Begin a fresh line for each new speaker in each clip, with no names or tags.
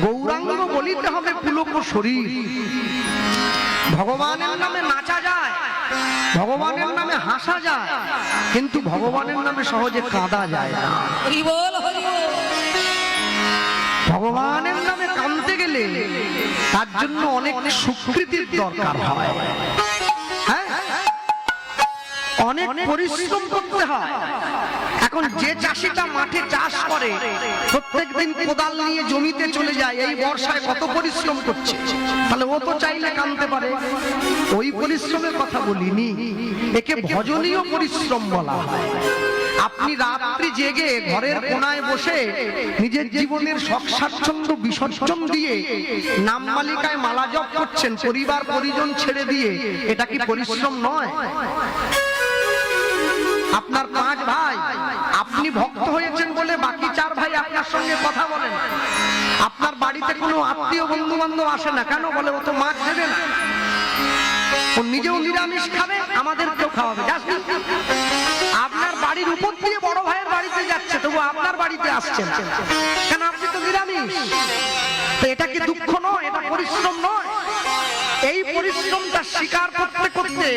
গৌরাঙ্গ বলিতে হবে পুলক শরীর। ভগবানের নামে নাচা যায়, ভগবানের নামে হাসা যায়, কিন্তু ভগবানের নামে সহজে কাঁদা যায় না। ভগবানের নামে কাঁদতে গেলে তার জন্য অনেক স্বীকৃতির দরকার হয়, হ্যাঁ, অনেক পরিশ্রম করতে হয়। এখন যে চাষিটা মাঠে চাষ করে, প্রত্যেকদিন কোদাল নিয়ে জমিতে চলে যায়, এই বর্ষায় কত পরিশ্রম করছে, তাহলে ও তো চাইলে কাঁদতে পারে। ওই পরিশ্রমের কথা বলিনি, একে ভজনীয় পরিশ্রম বলা হয়। আপনি রাত্রি জেগে ঘরের কোনায় বসে নিজের জীবনের শখ স্বাচ্ছন্দ্য বিসর্জন দিয়ে নাম মালিকায় মালা জপ করছেন, পরিবার পরিজন ছেড়ে দিয়ে, এটা কি পরিশ্রম নয়? আপনার 5 ভাই, আপনি ভক্ত হয়েছেন বলে বাকি 4 ভাই আপনার সঙ্গে কথা বলেন। আপনার বাড়িতে কোনো আত্মীয় বন্ধু বান্ধব আসে না, কেন? বলে ও তো মাছ দেবে না, ও নিজেও নিরামিষ খাবে, আমাদেরকেও খাওয়াবে। আপনার বাড়ির উপর দিয়ে বড় ভাইয়ের বাড়িতে যাচ্ছে, তবু আপনার বাড়িতে আসছে না, কেন? আপনি তো নিরামিষ। তো এটা কি দুঃখ নয়? এটা পরিশ্রম নয়? এই পরিশ্রমটা স্বীকার করতে করতে,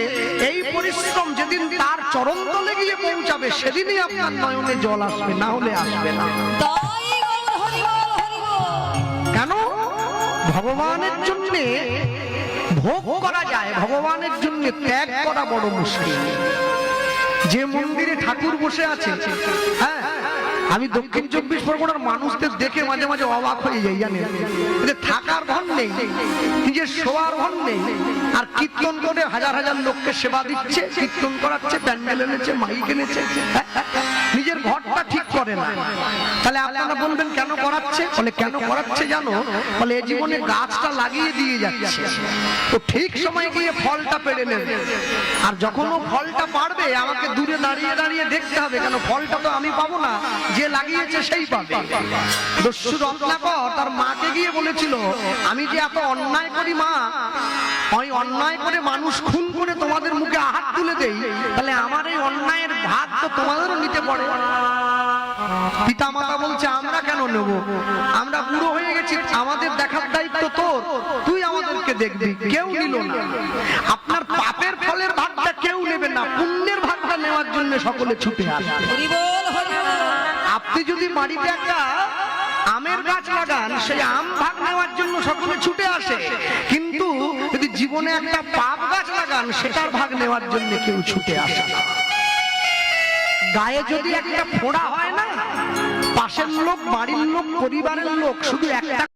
এই পরিশ্রম যেদিন তার চরণ তলে গিয়ে পৌঁছাবে, সেদিনই আপনার নয়নে জল আসবে, না হলে আসবে না। কেন? ভগবানের জন্য ভোগ করা যায়, ভগবানের জন্য ত্যাগ করা বড় মুশকিল। যে মন্দিরে ঠাকুর বসে আছে, হ্যাঁ, আমি দক্ষিণ 24 পরগনার মানুষদের দেখে মাঝে মাঝে অবাক হয়ে যাই, জানেন, যে থাকার ঘর নেই, নিজের শোয়ার ঘর নেই, আর কীর্তন করে হাজার হাজার লোককে সেবা দিচ্ছে, কীর্তন করাচ্ছে, প্যান্ডেল এনেছে, মাইক এনেছে, নিজের ঘরটা ঠিক করে না। তাহলে আপনারা বলবেন কেন করাচ্ছে? বলে কেন করাচ্ছে জানো? বলে এই জীবনে গাছটা লাগিয়ে দিয়ে যাচ্ছে, তো ঠিক সময় গিয়ে ফলটা পেড়ে নেবে, আর যখন ও ফলটা পারবে আমাকে দূরে দাঁড়িয়ে দাঁড়িয়ে দেখতে হবে, কেন? ফলটা তো আমি পাবো না, যে লাগিয়েছে সেই পাবে। দস্যু রত্নাকর তার মাকে গিয়ে বলেছিল, আমি যে এত অন্যায় করি মা, ওই অন্যায় করে মানুষ খুন করে তোমাদের মুখে হাত তুলে দেই, তাহলে আমার এই অন্যায়ের ভাগ তো তোমাদেরও নিতে পড়ে। পিতা মাতা বলছে, আমরা কেন নেব? আমরা বুড়ো হয়ে গেছি, আমাদের দেখার দায়িত্ব তোর, তুই আমাদেরকে দেখবি। কেউ নিল না। আপনার পাপের ফলের ভাগটা কেউ নেবে না, পুণ্যের ভাগটা নেওয়ার জন্য সকলে ছুটে আসে। আপনি যদি বাড়িতে একটা আমের গাছ লাগান, সেই আম ভাগ নেওয়ার জন্য সকলে ছুটে আসে, কিন্তু যদি জীবনে একটা পাপ গাছ লাগান, সেটার ভাগ নেওয়ার জন্য কেউ ছুটে আসে না। গায়ে যদি একটা ফোঁড়া হয় না, পাশের লোক, বাড়ির লোক, পরিবারের লোক শুধু একটা